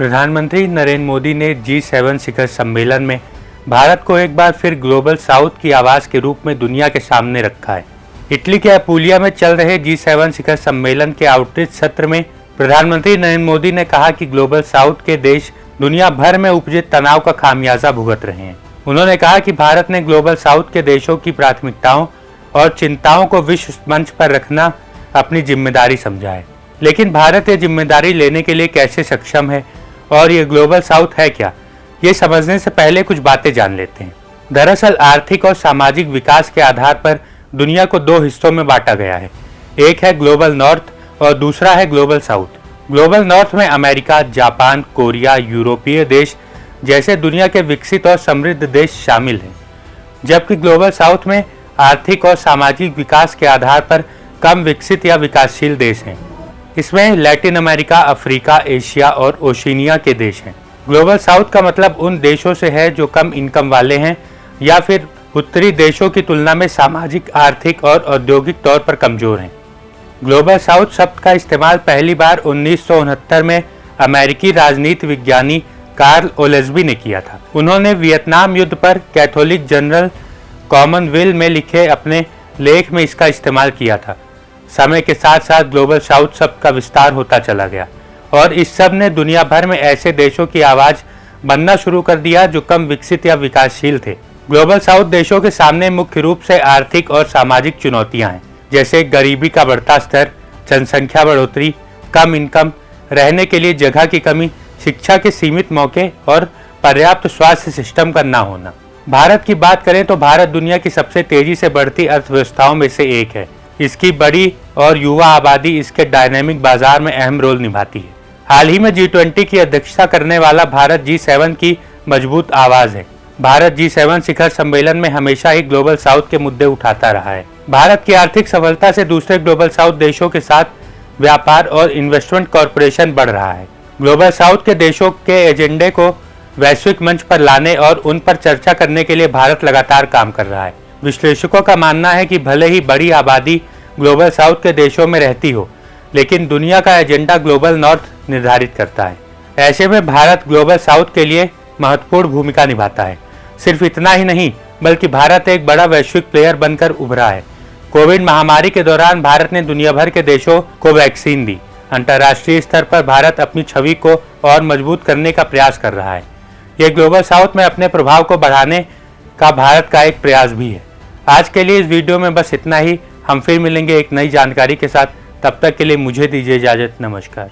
प्रधानमंत्री नरेंद्र मोदी ने G7 शिखर सम्मेलन में भारत को एक बार फिर ग्लोबल साउथ की आवाज के रूप में दुनिया के सामने रखा है। इटली के अपूलिया में चल रहे G7 शिखर सम्मेलन के आउटरीच सत्र में प्रधानमंत्री नरेंद्र मोदी ने कहा कि ग्लोबल साउथ के देश दुनिया भर में उपजे तनाव का खामियाजा भुगत रहे हैं। उन्होंने कहा कि भारत ने ग्लोबल साउथ के देशों की प्राथमिकताओं और चिंताओं को विश्व मंच पर रखना अपनी जिम्मेदारी समझा है, लेकिन भारत ये जिम्मेदारी लेने के लिए कैसे सक्षम है और ये ग्लोबल साउथ है क्या, ये समझने से पहले कुछ बातें जान लेते हैं। दरअसल आर्थिक और सामाजिक विकास के आधार पर दुनिया को दो हिस्सों में बांटा गया है। एक है ग्लोबल नॉर्थ और दूसरा है ग्लोबल साउथ। ग्लोबल नॉर्थ में अमेरिका, जापान, कोरिया, यूरोपीय देश जैसे दुनिया के विकसित और समृद्ध देश शामिल हैं, जबकि ग्लोबल साउथ में आर्थिक और सामाजिक विकास के आधार पर कम विकसित या विकासशील देश हैं। इसमें लैटिन अमेरिका, अफ्रीका, एशिया और ओशिनिया के देश हैं। ग्लोबल साउथ का मतलब उन देशों से है जो कम इनकम वाले हैं या फिर उत्तरी देशों की तुलना में सामाजिक, आर्थिक और औद्योगिक तौर पर कमजोर हैं। ग्लोबल साउथ शब्द का इस्तेमाल पहली बार 1969 में अमेरिकी राजनीति विज्ञानी कार्ल ओलेस्बी ने किया था। उन्होंने वियतनाम युद्ध पर कैथोलिक जर्नल कॉमनवेल्थ में लिखे अपने लेख में इसका इस्तेमाल किया था। समय के साथ साथ ग्लोबल साउथ शब्द का विस्तार होता चला गया और इस सब ने दुनिया भर में ऐसे देशों की आवाज बनना शुरू कर दिया जो कम विकसित या विकासशील थे। ग्लोबल साउथ देशों के सामने मुख्य रूप से आर्थिक और सामाजिक चुनौतियां हैं, जैसे गरीबी का बढ़ता स्तर, जनसंख्या बढ़ोतरी, कम इनकम, रहने के लिए जगह की कमी, शिक्षा के सीमित मौके और पर्याप्त स्वास्थ्य सिस्टम का न होना। भारत की बात करें तो भारत दुनिया की सबसे तेजी से बढ़ती अर्थव्यवस्थाओं में से एक है। इसकी बड़ी और युवा आबादी इसके डायनेमिक बाजार में अहम रोल निभाती है। हाल ही में G20 की अध्यक्षता करने वाला भारत G7 की मजबूत आवाज है। भारत G7 शिखर सम्मेलन में हमेशा ही ग्लोबल साउथ के मुद्दे उठाता रहा है। भारत की आर्थिक सफलता से दूसरे ग्लोबल साउथ देशों के साथ व्यापार और इन्वेस्टमेंट कॉर्पोरेशन बढ़ रहा है। ग्लोबल साउथ के देशों के एजेंडे को वैश्विक मंच पर लाने और उन पर चर्चा करने के लिए भारत लगातार काम कर रहा है। विश्लेषकों का मानना है कि भले ही बड़ी आबादी ग्लोबल साउथ के देशों में रहती हो, लेकिन दुनिया का एजेंडा ग्लोबल नॉर्थ निर्धारित करता है। ऐसे में भारत ग्लोबल साउथ के लिए महत्वपूर्ण भूमिका निभाता है। सिर्फ इतना ही नहीं, बल्कि भारत एक बड़ा वैश्विक प्लेयर बनकर उभरा है। कोविड महामारी के दौरान भारत ने दुनिया भर के देशों को वैक्सीन दी। अंतर्राष्ट्रीय स्तर पर भारत अपनी छवि को और मजबूत करने का प्रयास कर रहा है। यह ग्लोबल साउथ में अपने प्रभाव को बढ़ाने का भारत का एक प्रयास भी है। आज के लिए इस वीडियो में बस इतना ही। हम फिर मिलेंगे एक नई जानकारी के साथ। तब तक के लिए मुझे दीजिए इजाजत। नमस्कार।